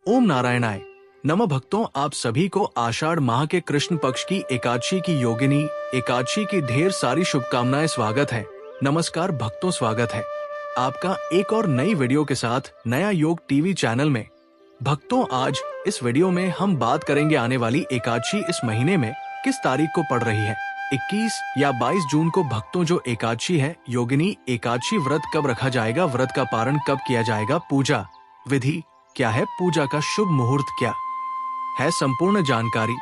ओम नारायणाय नमः। भक्तों, आप सभी को आषाढ़ माह के कृष्ण पक्ष की एकादशी की योगिनी एकादशी की ढेर सारी शुभकामनाएं। स्वागत है। नमस्कार भक्तों, स्वागत है आपका एक और नई वीडियो के साथ नया योग टीवी चैनल में। भक्तों, आज इस वीडियो में हम बात करेंगे आने वाली एकादशी इस महीने में किस तारीख को पड़ रही है। 21 या 22 जून को भक्तों जो एकादशी है, योगिनी एकादशी व्रत कब रखा जाएगा, व्रत का पारण कब किया जाएगा, पूजा विधि क्या है, पूजा का शुभ मुहूर्त क्या है, संपूर्ण जानकारी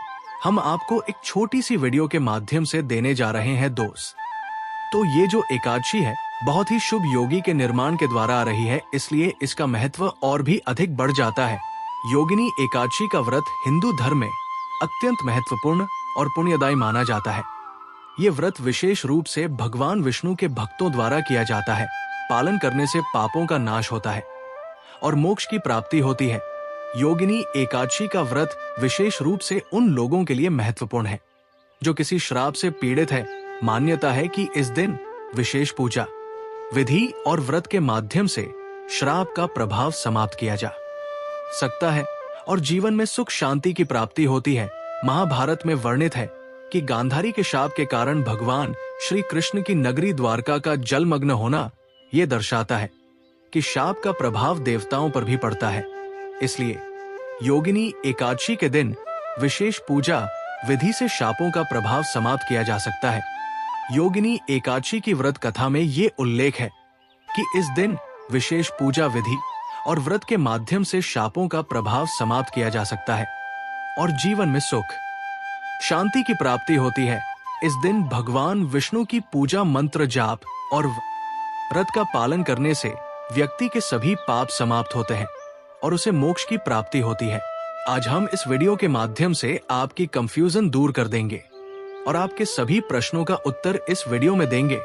हम आपको एक छोटी सी वीडियो के माध्यम से देने जा रहे हैं दोस्त। तो ये जो एकादशी है बहुत ही शुभ योगी के निर्माण के द्वारा आ रही है, इसलिए इसका महत्व और भी अधिक बढ़ जाता है। योगिनी एकादशी का व्रत हिंदू धर्म में अत्यंत महत्वपूर्ण और पुण्यदायी माना जाता है। ये व्रत विशेष रूप से भगवान विष्णु के भक्तों द्वारा किया जाता है। पालन करने से पापों का नाश होता है और मोक्ष की प्राप्ति होती है। योगिनी एकादशी का व्रत विशेष रूप से उन लोगों के लिए महत्वपूर्ण है जो किसी श्राप से पीड़ित है। मान्यता है कि इस दिन विशेष पूजा विधि और व्रत के माध्यम से श्राप का प्रभाव समाप्त किया जा सकता है और जीवन में सुख शांति की प्राप्ति होती है। महाभारत में वर्णित है कि गांधारी के शाप के कारण भगवान श्री कृष्ण की नगरी द्वारका का जलमग्न होना ये दर्शाता है कि शाप का प्रभाव देवताओं पर भी पड़ता है। इसलिए योगिनी एकादशी के दिन विशेष पूजा विधि से शापों का प्रभाव समाप्त किया जा सकता है। योगिनी एकादशी की व्रत कथा में ये उल्लेख है कि इस दिन विशेष पूजा विधि और व्रत के माध्यम से शापों का प्रभाव समाप्त किया जा सकता है और जीवन में सुख शांति की प्राप्ति होती है। इस दिन भगवान विष्णु की पूजा, मंत्र जाप और व्रत का पालन करने से व्यक्ति के सभी पाप समाप्त होते हैं और उसे मोक्ष की प्राप्ति होती है। आज हम इस वीडियो के माध्यम से आपकी कंफ्यूजन दूर कर देंगे और आपके सभी प्रश्नों का उत्तर इस वीडियो में देंगे।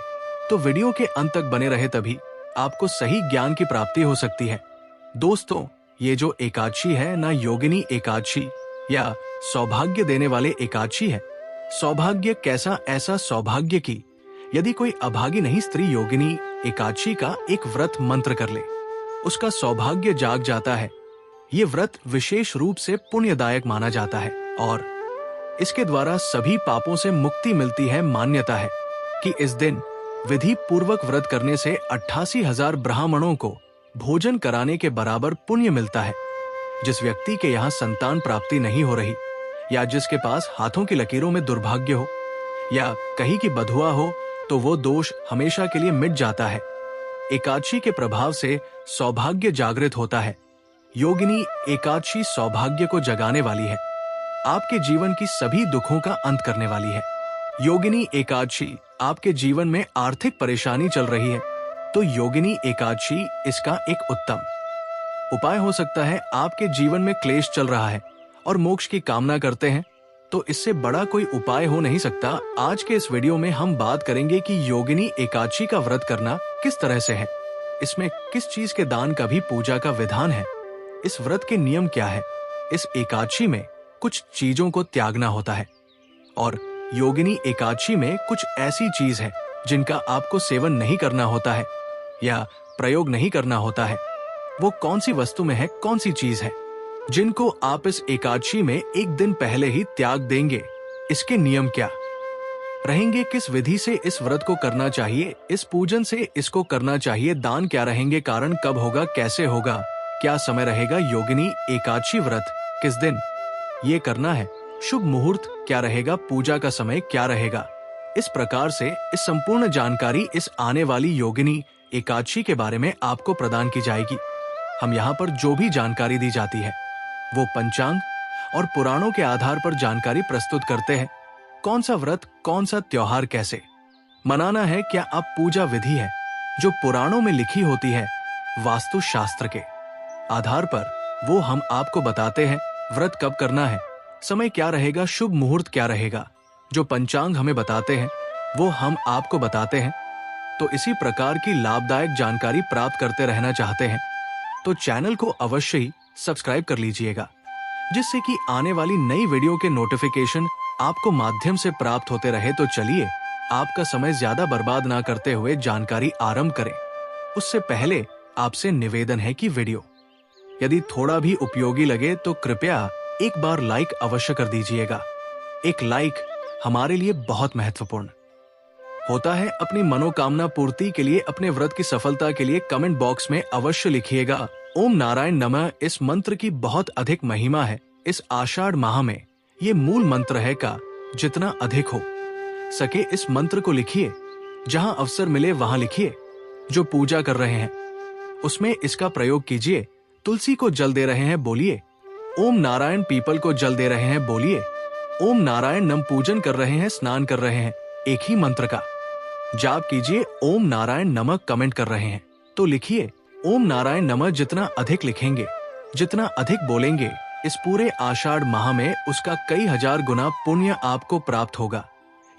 तो वीडियो के अंत तक बने रहे, तभी आपको सही ज्ञान की प्राप्ति हो सकती है। दोस्तों, ये जो एकादशी है ना, योगिनी एकादशी या सौभाग्य देने वाले एकादशी है। सौभाग्य कैसा? ऐसा सौभाग्य की यदि कोई अभागी नहीं स्त्री योगिनी एकादशी का एक व्रत मंत्र कर ले, उसका सौभाग्य जाग जाता है। ये व्रत विशेष रूप से पुण्यदायक माना जाता है और इसके द्वारा सभी पापों से मुक्ति मिलती है। मान्यता है कि इस दिन विधि पूर्वक व्रत करने से 88,000 ब्राह्मणों को भोजन कराने के बराबर पुण्य मिलता है। जिस व्यक्ति के यहाँ संतान प्राप्ति नहीं हो रही या जिसके पास हाथों की लकीरों में दुर्भाग्य हो या कहीं की बधुआ हो, तो वो दोष हमेशा के लिए मिट जाता है। एकादशी के प्रभाव से सौभाग्य जागृत होता है। योगिनी एकादशी सौभाग्य को जगाने वाली है, आपके जीवन की सभी दुखों का अंत करने वाली है। योगिनी एकादशी आपके जीवन में आर्थिक परेशानी चल रही है तो योगिनी एकादशी इसका एक उत्तम उपाय हो सकता है। आपके जीवन में क्लेश चल रहा है और मोक्ष की कामना करते हैं तो इससे बड़ा कोई उपाय हो नहीं सकता। आज के इस वीडियो में हम बात करेंगे कि योगिनी एकादशी का व्रत करना किस तरह से है, इसमें किस चीज के दान का भी पूजा का विधान है, इस व्रत के नियम क्या है। इस एकादशी में कुछ चीजों को त्यागना होता है और योगिनी एकादशी में कुछ ऐसी चीज है जिनका आपको सेवन नहीं करना होता है या प्रयोग नहीं करना होता है। वो कौन सी वस्तु में है, कौन सी चीज है जिनको आप इस एकादशी में एक दिन पहले ही त्याग देंगे। इसके नियम क्या रहेंगे, किस विधि से इस व्रत को करना चाहिए, इस पूजन से इसको करना चाहिए, दान क्या रहेंगे, कारण कब होगा, कैसे होगा, क्या समय रहेगा, योगिनी एकादशी व्रत किस दिन ये करना है, शुभ मुहूर्त क्या रहेगा, पूजा का समय क्या रहेगा। इस प्रकार से इस संपूर्ण जानकारी इस आने वाली योगिनी एकादशी के बारे में आपको प्रदान की जाएगी। हम यहाँ पर जो भी जानकारी दी जाती है वो पंचांग और पुराणों के आधार पर जानकारी प्रस्तुत करते हैं। कौन सा व्रत, कौन सा त्योहार कैसे मनाना है, क्या अब पूजा विधि है जो पुराणों में लिखी होती है वास्तु शास्त्र के आधार पर, वो हम आपको बताते हैं। व्रत कब करना है, समय क्या रहेगा, शुभ मुहूर्त क्या रहेगा, जो पंचांग हमें बताते हैं वो हम आपको बताते हैं। तो इसी प्रकार की लाभदायक जानकारी प्राप्त करते रहना चाहते हैं तो चैनल को अवश्य ही सब्सक्राइब कर लीजिएगा, जिससे कि आने वाली नई वीडियो के नोटिफिकेशन आपको माध्यम से प्राप्त होते रहे। तो चलिए, आपका समय ज्यादा बर्बाद ना करते हुए जानकारी आरंभ करें। उससे पहले आपसे निवेदन है कि वीडियो यदि थोड़ा भी उपयोगी लगे तो कृपया एक बार लाइक अवश्य कर दीजिएगा। एक लाइक हमारे लिए बहुत महत्वपूर्ण होता है। अपनी मनोकामना पूर्ति के लिए, अपने व्रत की सफलता के लिए कमेंट बॉक्स में अवश्य लिखिएगा ओम नारायण नमः। इस मंत्र की बहुत अधिक महिमा है। इस आषाढ़ माह में ये मूल मंत्र है का जितना अधिक हो सके इस मंत्र को लिखिए। जहां अवसर मिले वहां लिखिए। जो पूजा कर रहे हैं उसमें इसका प्रयोग कीजिए। तुलसी को जल दे रहे हैं, बोलिए ओम नारायण। पीपल को जल दे रहे हैं, बोलिए ओम नारायण। नम पूजन कर रहे हैं, स्नान कर रहे हैं, एक ही मंत्र का जाप कीजिए ओम नारायण नमः। कमेंट कर रहे हैं तो लिखिए ओम नारायण नमः। जितना अधिक लिखेंगे, जितना अधिक बोलेंगे इस पूरे आषाढ़ माह में उसका कई हजार गुना पुण्य आपको प्राप्त होगा।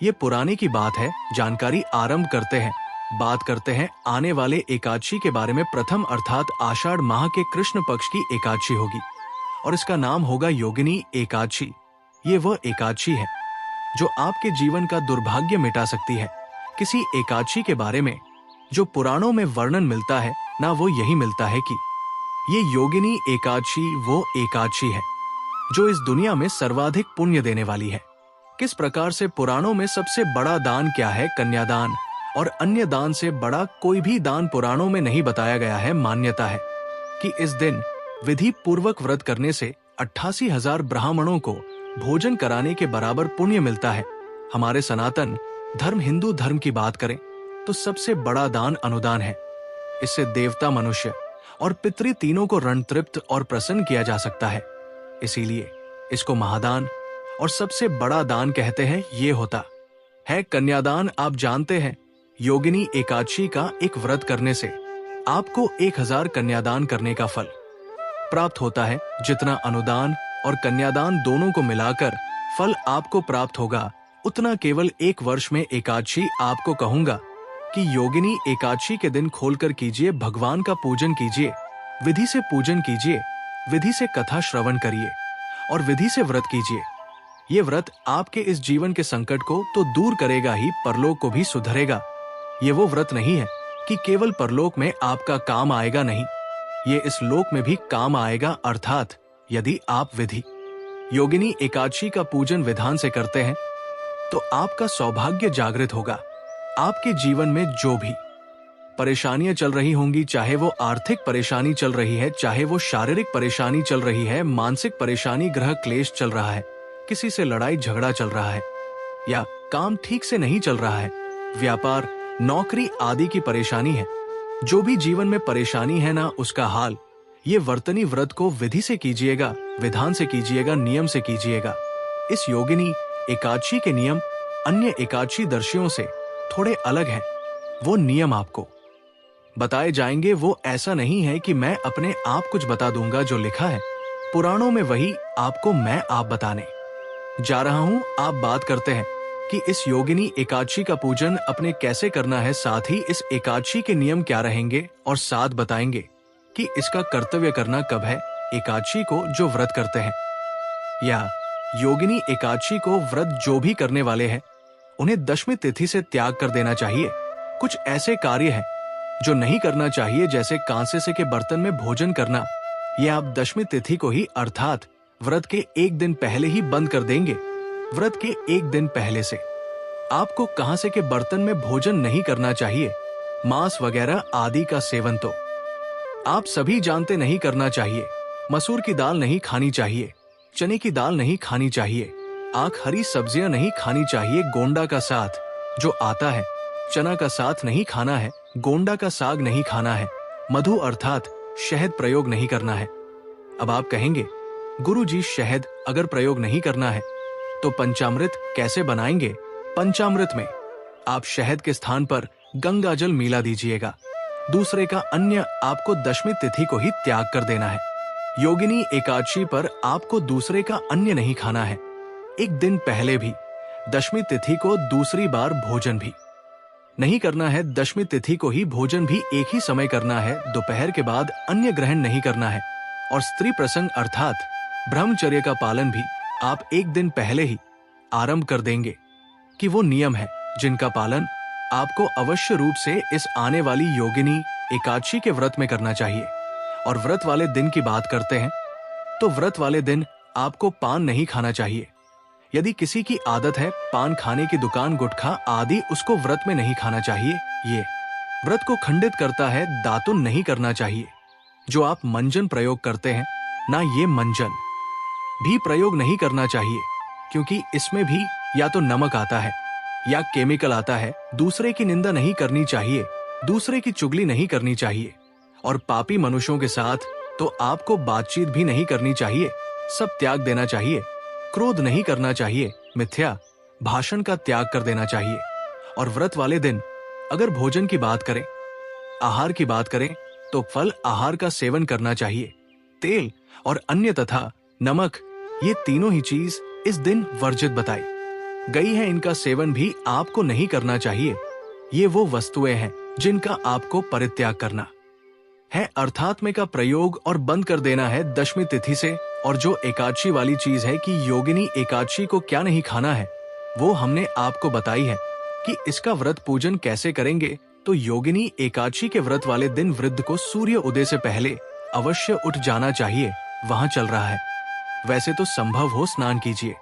ये पुराने की बात है। जानकारी आरंभ करते हैं। बात करते हैं आने वाले एकादशी के बारे में। प्रथम अर्थात आषाढ़ माह के कृष्ण पक्ष की एकादशी होगी और इसका नाम होगा योगिनी एकादशी। ये वह एकादशी है जो आपके जीवन का दुर्भाग्य मिटा सकती है। किसी एकादशी के बारे में जो पुराणों में वर्णन मिलता है ना, वो यही मिलता है कि ये योगिनी एकादशी वो एकादशी है जो इस दुनिया में सर्वाधिक पुण्य देने वाली है। किस प्रकार से पुराणों में सबसे बड़ा दान क्या है? कन्यादान। और अन्य दान से बड़ा कोई भी दान पुराणों में नहीं बताया गया है। मान्यता है कि इस दिन विधि पूर्वक व्रत करने से 88,000 ब्राह्मणों को भोजन कराने के बराबर पुण्य मिलता है। हमारे सनातन धर्म, हिंदू धर्म की बात करें तो सबसे बड़ा दान अनुदान है। इससे देवता, मनुष्य और पितृ तीनों को रण तृप्त और प्रसन्न किया जा सकता है। इसीलिए इसको महादान और सबसे बड़ा दान कहते हैं। ये होता है कन्यादान। आप जानते हैं योगिनी एकादशी का एक व्रत करने से आपको 1000 कन्यादान करने का फल प्राप्त होता है। जितना अनुदान और कन्यादान दोनों को मिलाकर फल आपको प्राप्त होगा उतना केवल 1 वर्ष में एकादशी आपको कहूंगा कि योगिनी एकादशी के दिन खोलकर कीजिए। भगवान का पूजन कीजिए, विधि से पूजन कीजिए, विधि से कथा श्रवण करिए और विधि से व्रत कीजिए। ये व्रत आपके इस जीवन के संकट को तो दूर करेगा ही, परलोक को भी सुधरेगा। ये वो व्रत नहीं है कि केवल परलोक में आपका काम आएगा, नहीं, ये इस लोक में भी काम आएगा। अर्थात यदि आप विधि योगिनी एकादशी का पूजन विधान से करते हैं तो आपका सौभाग्य जागृत होगा। आपके जीवन में जो भी परेशानियां चल रही होंगी, चाहे वो आर्थिक परेशानी चल रही है, चाहे वो शारीरिक परेशानी चल रही है, मानसिक परेशानी, ग्रह क्लेश चल रहा है, किसी से लड़ाई झगड़ा चल रहा है या काम ठीक से नहीं चल रहा है, व्यापार, नौकरी आदि की परेशानी है, जो भी जीवन में परेशानी है ना, उसका हाल ये वर्तनी व्रत को विधि से कीजिएगा, विधान से कीजिएगा, नियम से कीजिएगा। इस योगिनी एकादशी के नियम अन्य एकादशी दर्शियों से थोड़े अलग हैं। वो नियम आपको बताए जाएंगे। वो ऐसा नहीं है कि मैं अपने आप कुछ बता दूंगा। जो लिखा है पुराणों में वही आपको मैं आप बताने जा रहा हूं। आप बात करते हैं कि इस योगिनी एकादशी का पूजन अपने कैसे करना है, साथ ही इस एकादशी के नियम क्या रहेंगे और साथ बताएंगे कि इसका कर्तव्य करना कब है। एकादशी को जो व्रत करते हैं या योगिनी एकादशी को व्रत जो भी करने वाले हैं उन्हें दशमी तिथि से त्याग कर देना चाहिए। कुछ ऐसे कार्य हैं जो नहीं करना चाहिए, जैसे कांसे से के बर्तन में भोजन करना। ये आप दशमी तिथि को ही अर्थात व्रत के 1 दिन पहले ही बंद कर देंगे। व्रत के 1 दिन पहले से आपको कांसे के बर्तन में भोजन नहीं करना चाहिए। मांस वगैरह आदि का सेवन तो आप सभी जानते नहीं करना चाहिए। मसूर की दाल नहीं खानी चाहिए, चने की दाल नहीं खानी चाहिए, आंख हरी सब्जियां नहीं खानी चाहिए। गोंडा का साथ जो आता है, चना का साथ नहीं खाना है, गोंडा का साग नहीं खाना है, मधु अर्थात शहद प्रयोग नहीं करना है। अब आप कहेंगे गुरुजी शहद अगर प्रयोग नहीं करना है तो पंचामृत कैसे बनाएंगे? पंचामृत में आप शहद के स्थान पर गंगा जल मिला दीजिएगा। दूसरे का अन्य आपको दशमी तिथि को ही त्याग कर देना है। योगिनी एकादशी पर आपको दूसरे का अन्य नहीं खाना है। 1 दिन पहले भी, दशमी तिथि को दूसरी बार भोजन भी नहीं करना है। दशमी तिथि को ही भोजन भी एक ही समय करना है। दोपहर के बाद अन्य ग्रहण नहीं करना है। और स्त्री प्रसंग अर्थात ब्रह्मचर्य का पालन भी आप 1 दिन पहले ही आरंभ कर देंगे कि वो नियम है जिनका पालन आपको अवश्य रूप से इस आने वाली योगिनी एकादशी के व्रत में करना चाहिए। और व्रत वाले दिन की बात करते हैं तो व्रत वाले दिन आपको पान नहीं खाना चाहिए। यदि किसी की आदत है पान खाने की, दुकान, गुटखा आदि, उसको व्रत में नहीं खाना चाहिए। ये व्रत को खंडित करता है। दातुन नहीं करना चाहिए। जो आप मंजन प्रयोग करते हैं ना, ये मंजन भी प्रयोग नहीं करना चाहिए, क्योंकि इसमें भी या तो नमक आता है या केमिकल आता है। दूसरे की निंदा नहीं करनी चाहिए, दूसरे की चुगली नहीं करनी चाहिए, और पापी मनुष्यों के साथ तो आपको बातचीत भी नहीं करनी चाहिए। सब त्याग देना चाहिए। क्रोध नहीं करना चाहिए। मिथ्या भाषण का त्याग कर देना चाहिए। और व्रत वाले दिन अगर भोजन की बात करें, आहार की बात करें, तो फल आहार का सेवन करना चाहिए। तेल और अन्य तथा नमक, ये तीनों ही चीज इस दिन वर्जित बताई गई है। इनका सेवन भी आपको नहीं करना चाहिए। ये वो वस्तुएं हैं जिनका आपको परित्याग करना है। अर्थात में का प्रयोग और बंद कर देना है दशमी तिथि से। और जो एकादशी वाली चीज है कि योगिनी एकादशी को क्या नहीं खाना है, वो हमने आपको बताई है कि इसका व्रत पूजन कैसे करेंगे। तो योगिनी एकादशी के व्रत वाले दिन वृद्ध को सूर्य उदय से पहले अवश्य उठ जाना चाहिए। वहां चल रहा है, वैसे तो संभव हो स्नान कीजिए,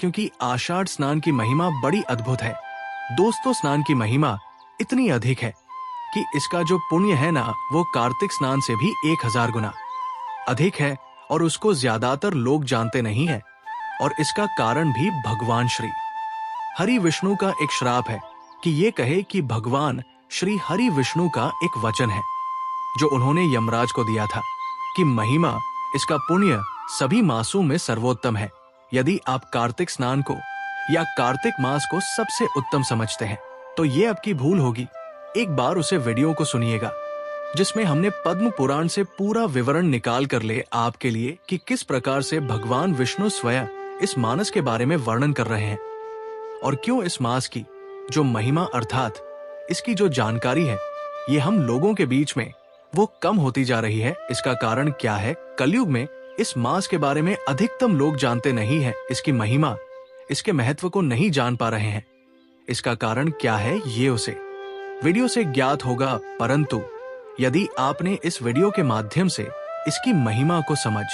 क्योंकि आषाढ़ स्नान की महिमा बड़ी अद्भुत है। दोस्तों, स्नान की महिमा इतनी अधिक है कि इसका जो पुण्य है ना, वो कार्तिक स्नान से भी 1000 गुना अधिक है, और उसको ज्यादातर लोग जानते नहीं है। और इसका कारण भी भगवान श्री हरि विष्णु का एक श्राप है कि ये कहे कि भगवान श्री हरि विष्णु का एक वचन है जो उन्होंने यमराज को दिया था कि महिमा, इसका पुण्य सभी मासों में सर्वोत्तम है। यदि आप कार्तिक स्नान को या कार्तिक मास को सबसे उत्तम समझते हैं तो ये आपकी भूल होगी। एक बार उसे वीडियो को सुनिएगा जिसमें हमने पद्म पुराण से पूरा विवरण निकाल कर ले आपके लिए कि किस प्रकार से भगवान विष्णु स्वयं इस मानस के बारे में वर्णन कर रहे हैं, और क्यों इस मास की जो महिमा अर्थात इसकी जो जानकारी है, ये हम लोगों के बीच में वो कम होती जा रही है। इसका कारण क्या है? कलयुग में इस मास के बारे में अधिकतम लोग जानते नहीं है। इसकी महिमा, इसके महत्व को नहीं जान पा रहे हैं। इसका कारण क्या है, ये उसे वीडियो से ज्ञात होगा। परंतु यदि आपने इस वीडियो के माध्यम से इसकी महिमा को समझ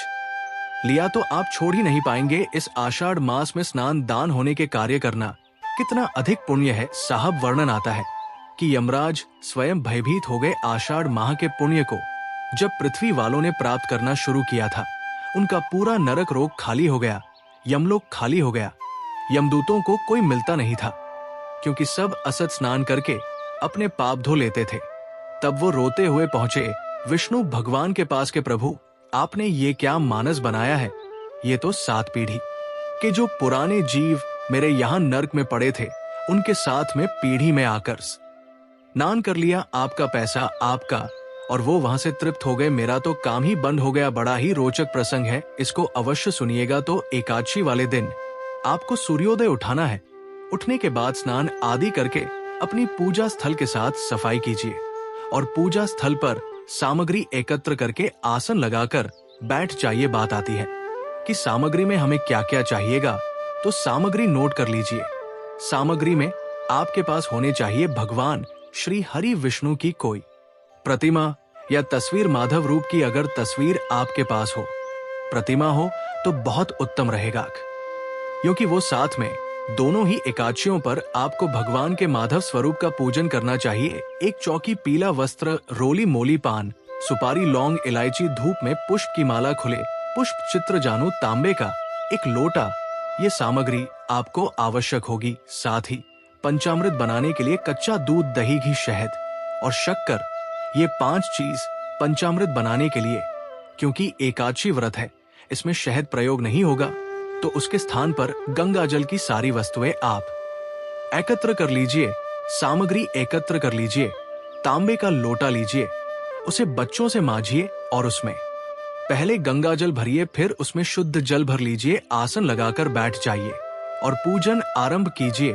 लिया तो आप छोड़ ही नहीं पाएंगे। इस आषाढ़ मास में स्नान दान होने के कार्य करना कितना अधिक पुण्य है। साहब, वर्णन आता है कि यमराज स्वयं भयभीत हो गए आषाढ़ माह के पुण्य को। जब पृथ्वी वालों ने प्राप्त करना शुरू किया था, उनका पूरा नरक रोग खाली हो गया, यमलोक खाली हो गया। यमदूतों को कोई मिलता नहीं था, क्योंकि सब असत स्नान करके अपने पाप धो लेते थे। तब वो रोते हुए पहुंचे विष्णु भगवान के पास के प्रभु, आपने ये क्या मानस बनाया है? ये तो 7 पीढ़ी के जो पुराने जीव मेरे यहाँ नर्क में पड़े थे, उनके साथ में पीढ़ी में आकर स्नान कर लिया। आपका पैसा आपका, और वो वहां से तृप्त हो गए। मेरा तो काम ही बंद हो गया। बड़ा ही रोचक प्रसंग है, इसको अवश्य सुनिएगा। तो एकादशी वाले दिन आपको सूर्योदय उठाना है। उठने के बाद स्नान आदि करके अपनी पूजा स्थल के साथ सफाई कीजिए, और पूजा स्थल पर सामग्री एकत्र करके आसन लगाकर बैठ जाइए। बात आती है कि सामग्री में हमें क्या क्या चाहिएगा, तो सामग्री नोट कर लीजिए। सामग्री में आपके पास होने चाहिए भगवान श्री हरि विष्णु की कोई प्रतिमा या तस्वीर। माधव रूप की अगर तस्वीर आपके पास हो, प्रतिमा हो, तो बहुत उत्तम रहेगा, क्योंकि वो साथ में दोनों ही एकादशियों पर आपको भगवान के माधव स्वरूप का पूजन करना चाहिए। एक चौकी पीला वस्त्र, रोली मोली पान, सुपारी, लौंग, इलायची, धूप में पुष्प की माला, खुले पुष्प चित्र, जानू, तांबे का एक लोटा, ये सामग्री आपको आवश्यक होगी। साथ ही पंचामृत बनाने के लिए कच्चा दूध, दही, घी, शहद और शक्कर, ये 5 चीज पंचामृत बनाने के लिए। क्योंकि एकादशी व्रत है, इसमें शहद प्रयोग नहीं होगा, तो उसके स्थान पर गंगा जल की सारी वस्तुएं आप एकत्र कर लीजिए। सामग्री एकत्र कर लीजिए। तांबे का लोटा लीजिए, उसे बच्चों से मांझिए और उसमें पहले गंगा जल भरिए, फिर उसमें शुद्ध जल भर लीजिए। आसन लगाकर बैठ जाइए और पूजन आरंभ कीजिए।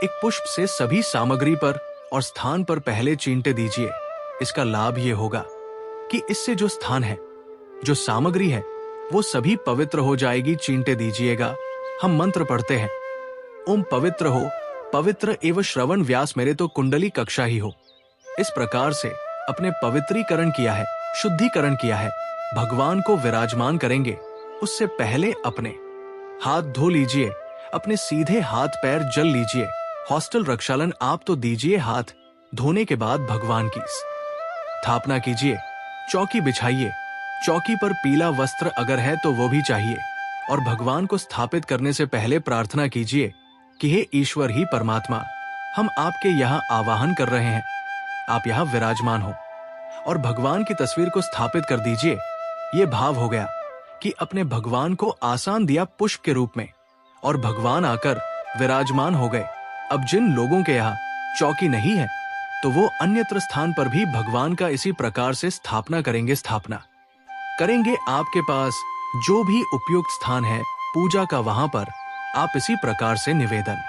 एक पुष्प से सभी सामग्री पर और स्थान पर पहले चींटे दीजिए। इसका लाभ ये होगा कि इससे जो स्थान है, जो सामग्री है, वो सभी पवित्र हो जाएगी। चींटे दीजिएगा। हम मंत्र पढ़ते हैं, ओम पवित्र हो, पवित्र एवं श्रवण व्यास मेरे तो कुंडली कक्षा ही हो। इस प्रकार से अपने पवित्रीकरण किया है। शुद्धिकरण किया है, भगवान को विराजमान करेंगे उससे पहले अपने हाथ धो लीजिए, अपने सीधे हाथ पैर जल लीजिए। हॉस्टल रक्षालन आप तो दीजिए, हाथ धोने के बाद भगवान की स्थापना कीजिए, चौकी बिछाइए, चौकी पर पीला वस्त्र अगर है तो वो भी चाहिए, और भगवान को स्थापित करने से पहले प्रार्थना कीजिए कि हे ईश्वर ही परमात्मा, हम आपके यहाँ आवाहन कर रहे हैं, आप यहाँ विराजमान हो, और भगवान की तस्वीर को स्थापित कर दीजिए। ये भाव हो गया कि अपने भगवान को आसान दिया पुष्प के रूप में, और भगवान आकर विराजमान हो गए। अब जिन लोगों के यहाँ चौकी नहीं है तो वो अन्यत्र स्थान पर भी भगवान का इसी प्रकार से स्थापना करेंगे। आपके पास जो भी उपयुक्त स्थान है पूजा का, वहां पर आप इसी प्रकार से निवेदन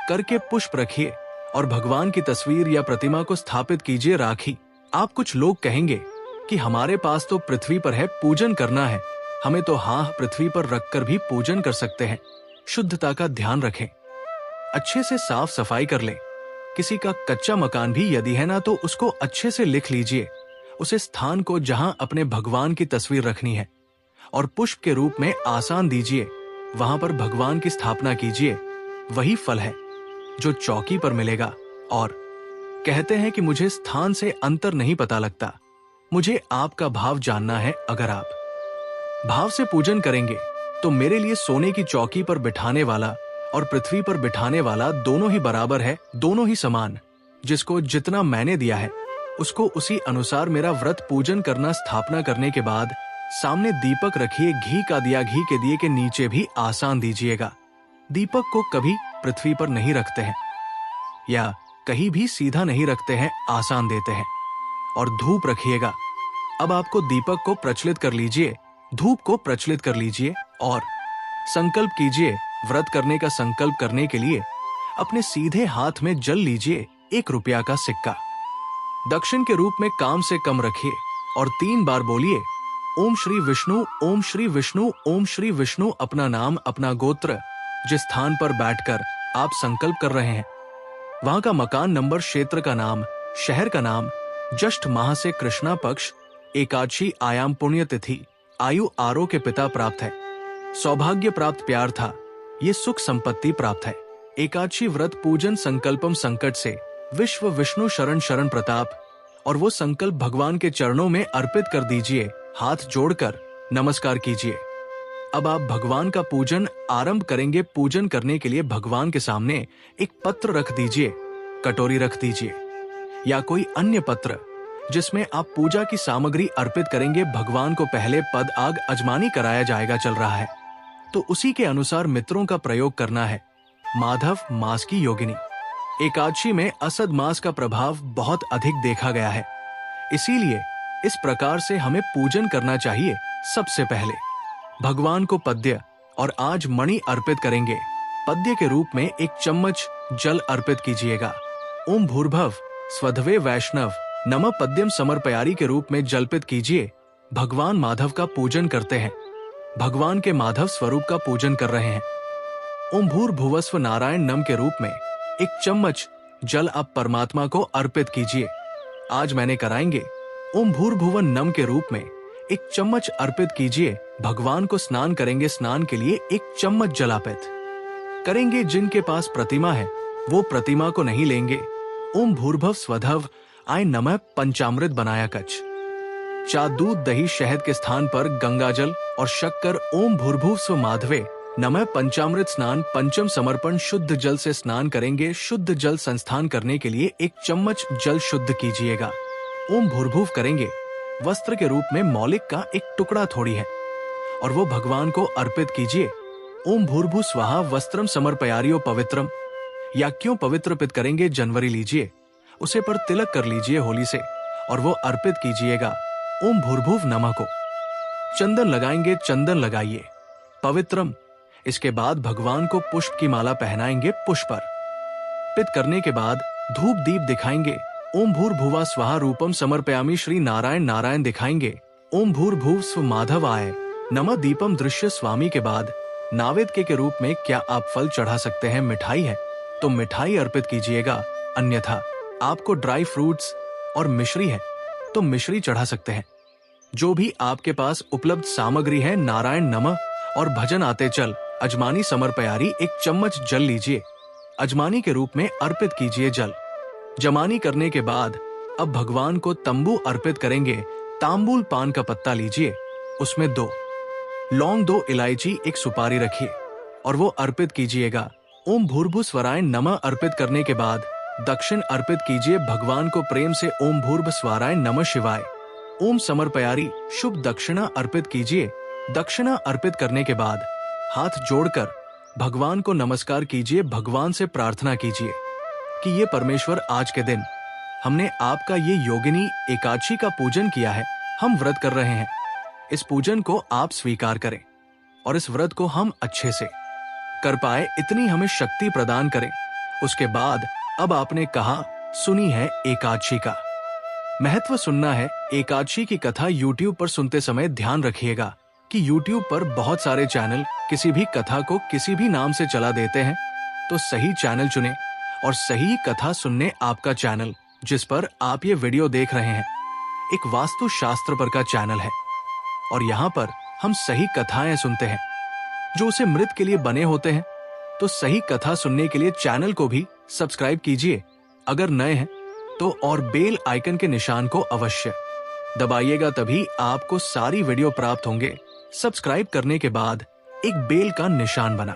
करके पुष्प रखिए और भगवान की तस्वीर या प्रतिमा को स्थापित कीजिए। राखी आप कुछ लोग कहेंगे कि हमारे पास तो पृथ्वी पर है, पूजन करना है हमें तो। हाँ, पृथ्वी पर रखकर भी पूजन कर सकते हैं। शुद्धता का ध्यान रखें, अच्छे से साफ सफाई कर लें। किसी का कच्चा मकान भी यदि है ना तो उसको अच्छे से लिख लीजिए, उसे स्थान को जहां अपने भगवान की तस्वीर रखनी है और पुष्प के रूप में आसान दीजिए, वहां पर भगवान की स्थापना कीजिए। वही फल है जो चौकी पर मिलेगा। और कहते हैं कि मुझे स्थान से अंतर नहीं पता लगता, मुझे आपका भाव जानना है। अगर आप भाव से पूजन करेंगे तो मेरे लिए सोने की चौकी पर बिठाने वाला और पृथ्वी पर बिठाने वाला दोनों ही बराबर है, दोनों ही समान। जिसको जितना मैंने दिया है उसको उसी अनुसार मेरा व्रत पूजन करना। स्थापना करने के बाद सामने दीपक रखिए, घी का दिया घी के दिए के नीचे भी आसान दीजिएगा। दीपक को कभी पृथ्वी पर नहीं रखते हैं या कहीं भी सीधा नहीं रखते हैं, आसान देते हैं। और धूप रखिएगा। अब आपको दीपक को प्रज्वलित कर लीजिए, धूप को प्रज्वलित कर लीजिए और संकल्प कीजिए। व्रत करने का संकल्प करने के लिए अपने सीधे हाथ में जल लीजिए 1 रुपया का सिक्का। दक्षिण के रूप में काम से कम रखिए और 3 बार बोलिए ओम श्री विष्णु, ओम श्री विष्णु, ओम श्री विष्णु। अपना नाम, अपना गोत्र, जिस स्थान पर बैठकर आप संकल्प कर रहे हैं वहां का मकान नंबर, क्षेत्र का नाम, शहर का नाम, ज्येष्ठ माह से कृष्णा पक्ष, एकादशी, आयाम, पुण्यतिथि, आयु, आरो के पिता प्राप्त है, सौभाग्य प्राप्त, प्यार था, ये सुख संपत्ति प्राप्त है। एकादशी व्रत पूजन संकल्पम संकट से विश्व विष्णु शरण शरण प्रताप। और वो संकल्प भगवान के चरणों में अर्पित कर दीजिए, हाथ जोड़कर नमस्कार कीजिए। अब आप भगवान का पूजन आरंभ करेंगे। पूजन करने के लिए भगवान के सामने एक पत्र रख दीजिए, कटोरी रख दीजिए या कोई अन्य पत्र जिसमें आप पूजा की सामग्री अर्पित करेंगे। भगवान को पहले पद आग अजमानी कराया जाएगा, चल रहा है तो उसी के अनुसार मित्रों का प्रयोग करना है। माधव मास की योगिनी। एकादशी में असद मास का प्रभाव बहुत अधिक देखा गया है, इसीलिए इस प्रकार से हमें पूजन करना चाहिए। सबसे पहले भगवान को पद्य और आज मणि अर्पित करेंगे। पद्य के रूप में 1 चम्मच जल अर्पित कीजिएगा। ओम भूर्भुव स्वधवे वैष्णव नमः पद्यम समर्पयारी के रूप में जल्पित कीजिए। भगवान माधव का पूजन करते हैं, भगवान के माधव स्वरूप का पूजन कर रहे हैं। ओम भूर्भुवस्व नारायण नम के रूप में 1 चम्मच जल आप परमात्मा को अर्पित कीजिए। आज मैंने कराएंगे। ओम भूर्भुवन नम के रूप में 1 चम्मच अर्पित कीजिए। भगवान को स्नान करेंगे, स्नान के लिए 1 चम्मच जल अर्पित करेंगे। जिनके पास प्रतिमा है वो प्रतिमा को नहीं लेंगे। ओम भूर्भुव स्वधव आय नमः पंचामृत बनाया कच्छ, चा, दूध, दही, शहद के स्थान पर गंगाजल और शक्कर। ओम भूर्भुव स्व माधवे नमः पंचामृत स्नान, पंचम समर्पण। शुद्ध जल से स्नान करेंगे। शुद्ध जल संस्थान करने के लिए 1 चम्मच जल शुद्ध कीजिएगा। ओम भूर्भुव करेंगे। वस्त्र के रूप में मौलिक का 1 टुकड़ा थोड़ी है और वो भगवान को अर्पित कीजिए। ओम भूर्भुव स्वाहा वस्त्रम समर्पयारियो पवित्रम। या क्यों पवित्र पित करेंगे, जनवरी लीजिए, उसे पर तिलक कर लीजिए होली से और वो अर्पित कीजिएगा। ओम भूर्भुव नमः को चंदन लगाएंगे, चंदन लगाइए पवित्रम। इसके बाद भगवान को पुष्प की माला पहनाएंगे। पुष्प पर पित करने के बाद धूप दीप दिखाएंगे। ओम भूर्भुवा स्वाहा रूपम समर्पयामि श्री नारायण, नारायण दिखाएंगे। ओम भूर्भुव स्व माधव आय नमः दीपम दृश्य स्वामी के बाद नैवेद्य के रूप में क्या आप फल चढ़ा सकते हैं? मिठाई है तो मिठाई अर्पित कीजिएगा, अन्यथा आपको ड्राई फ्रूट्स और मिश्री है तो मिश्री चढ़ा सकते हैं। जो भी आपके पास उपलब्ध सामग्री है, नारायण नमः और भजन आते चल अजमानी समर्पयारी 1 चम्मच जल लीजिए। अजमानी के रूप में अर्पित कीजिए जल। जमानी करने के बाद अब भगवान को तंबू अर्पित करेंगे। तांबूल पान का पत्ता लीजिए, उसमें 2 लौंग, 2 इलायची, 1 सुपारी रखिए और वो अर्पित कीजिएगा। ओम भूर्भुस्वराय नमः अर्पित करने के बाद दक्षिण अर्पित कीजिए। भगवान को प्रेम से ओम भूर्भुस्वराय नमः शिवाय ओम समर्पयारी शुभ दक्षिणा अर्पित कीजिए। दक्षिणा अर्पित करने के बाद हाथ जोड़कर भगवान को नमस्कार कीजिए। भगवान से प्रार्थना कीजिए कि ये परमेश्वर, आज के दिन हमने आपका ये योगिनी एकादशी का पूजन किया है, हम व्रत कर रहे हैं, इस पूजन को आप स्वीकार करें और इस व्रत को हम अच्छे से कर पाए इतनी हमें शक्ति प्रदान करें। उसके बाद अब आपने कहा, सुनी है एकादशी का महत्व सुनना है। एकादशी की कथा YouTube पर सुनते समय ध्यान रखिएगा कि YouTube पर बहुत सारे चैनल किसी भी कथा को किसी भी नाम से चला देते हैं, तो सही चैनल चुने और सही कथा सुनने आपका चैनल जिस पर आप ये वीडियो देख रहे हैं एक वास्तु शास्त्र पर का चैनल है और यहाँ पर हम सही कथाएं सुनते हैं जो उसे मृत के लिए बने होते हैं। तो सही कथा सुनने के लिए चैनल को भी सब्सक्राइब कीजिए अगर नए हैं तो, और बेल आइकन के निशान को अवश्य दबाइएगा, तभी आपको सारी वीडियो प्राप्त होंगे। सब्सक्राइब करने के बाद एक बेल का निशान बना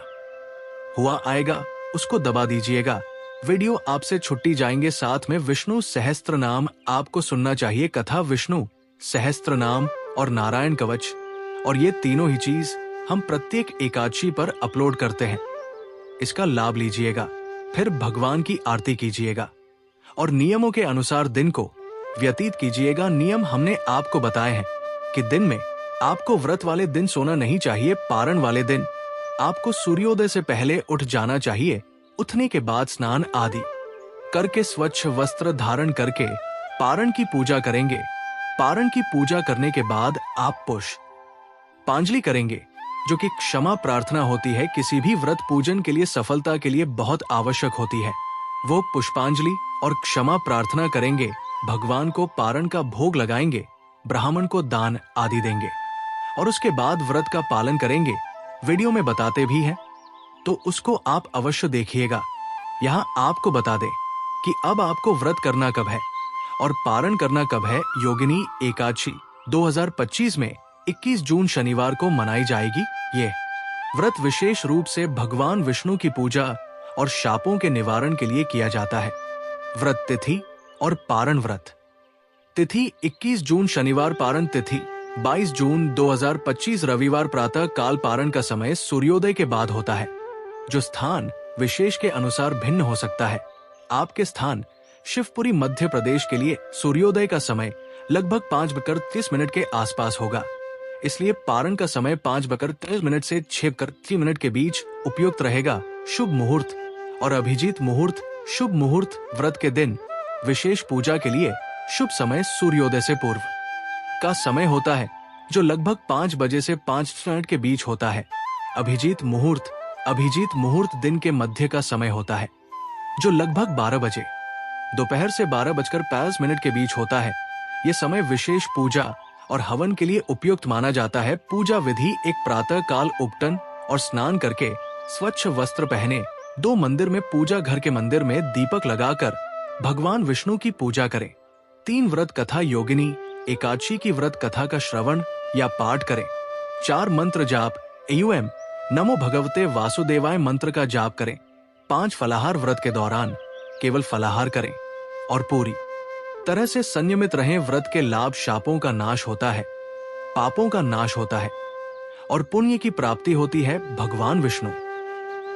हुआ आएगा, उसको दबा दीजिएगा। वीडियो आपसे छुट्टी जाएंगे। साथ में विष्णु सहस्त्र नाम आपको सुनना चाहिए, कथा विष्णु सहस्त्र नाम और नारायण कवच, और ये तीनों ही चीज हम प्रत्येक एकादशी पर अपलोड करते हैं। इसका लाभ लीजिएगा, फिर भगवान की आरती कीजिएगा और नियमों के अनुसार दिन को व्यतीत कीजिएगा। नियम हमने आपको बताए हैं कि दिन में आपको व्रत वाले दिन सोना नहीं चाहिए। पारण वाले दिन आपको सूर्योदय से पहले उठ जाना चाहिए। उठने के बाद स्नान आदि करके स्वच्छ वस्त्र धारण करके पारण की पूजा करेंगे। पारण की पूजा करने के बाद आप पुष्पांजलि करेंगे, जो कि क्षमा प्रार्थना होती है, किसी भी व्रत पूजन के लिए सफलता के लिए बहुत आवश्यक होती है। वो पुष्पांजलि और क्षमा प्रार्थना करेंगे। भगवान को पारण का भोग लगाएंगे, ब्राह्मण को दान आदि देंगे और उसके बाद व्रत का पालन करेंगे। वीडियो में बताते भी हैं, तो उसको आप अवश्य देखिएगा। यहाँ आपको बता दें कि अब आपको व्रत करना कब है और पारण करना कब है। योगिनी एकादशी 2025 में 21 जून शनिवार को मनाई जाएगी। ये व्रत विशेष रूप से भगवान विष्णु की पूजा और शापों के निवारण के लिए किया जाता है। व्रत तिथि और पारण व्रत तिथि 21 जून शनिवार, पारण तिथि 22 जून 2025 रविवार। प्रातः काल पारण का समय सूर्योदय के बाद होता है, जो स्थान विशेष के अनुसार भिन्न हो सकता है। आपके स्थान शिवपुरी मध्य प्रदेश के लिए सूर्योदय का समय लगभग 5:30 के आसपास होगा, इसलिए पारण का समय 5:30 से 6:30 के बीच उपयुक्त रहेगा। शुभ मुहूर्त और अभिजीत मुहूर्त। शुभ मुहूर्त व्रत के दिन विशेष पूजा के लिए शुभ समय सूर्योदय से पूर्व का समय होता है, जो लगभग 5 बजे से 5 मिनट के बीच होता है। अभिजीत मुहूर्त दिन के मध्य का समय होता है, जो लगभग 12 बजे दोपहर से 12:05 के बीच होता है। ये समय विशेष पूजा और हवन के लिए उपयुक्त माना जाता है। पूजा विधि: एक प्रातः काल उपटन और स्नान करके स्वच्छ वस्त्र पहने 2 मंदिर में पूजा घर के मंदिर में दीपक लगाकर भगवान विष्णु की पूजा करें। 3 व्रत कथा योगिनी एकादशी की व्रत कथा का श्रवण या पाठ करें। 4 मंत्र जाप एयूएम नमो भगवते वासुदेवाय मंत्र का जाप करें। 5 फलाहार व्रत के दौरान केवल फलाहार करें और पूरी तरह से संयमित रहें। व्रत के लाभ: शापों का नाश होता है, पापों का नाश होता है और पुण्य की प्राप्ति होती है। भगवान विष्णु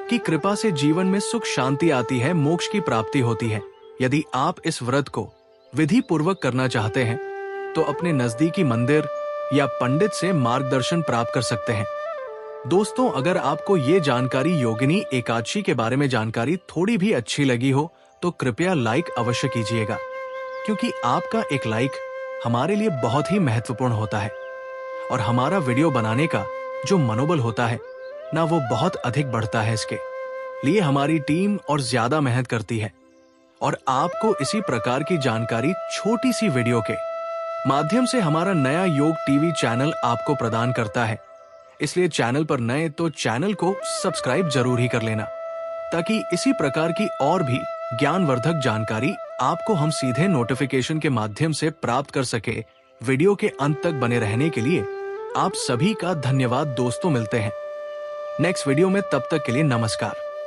की कृपा से जीवन में सुख शांति आती है, मोक्ष की प्राप्ति होती है। यदि आप इस व्रत को विधि पूर्वक करना चाहते हैं तो अपने नजदीकी मंदिर या पंडित से मार्गदर्शन प्राप्त कर सकते हैं। दोस्तों, अगर आपको ये जानकारी योगिनी एकादशी के बारे में जानकारी थोड़ी भी अच्छी लगी हो तो कृपया लाइक अवश्य कीजिएगा, क्योंकि आपका एक लाइक हमारे लिए बहुत ही महत्वपूर्ण होता है और हमारा वीडियो बनाने का जो मनोबल होता है ना, वो बहुत अधिक बढ़ता है। इसके लिए हमारी टीम और ज्यादा मेहनत करती है और आपको इसी प्रकार की जानकारी छोटी सी वीडियो के माध्यम से हमारा नया योग टीवी चैनल आपको प्रदान करता है। इसलिए चैनल पर नए तो चैनल को सब्सक्राइब जरूर ही कर लेना, ताकि इसी प्रकार की और भी ज्ञानवर्धक जानकारी आपको हम सीधे नोटिफिकेशन के माध्यम से प्राप्त कर सके। वीडियो के अंत तक बने रहने के लिए आप सभी का धन्यवाद दोस्तों। मिलते हैं नेक्स्ट वीडियो में, तब तक के लिए नमस्कार।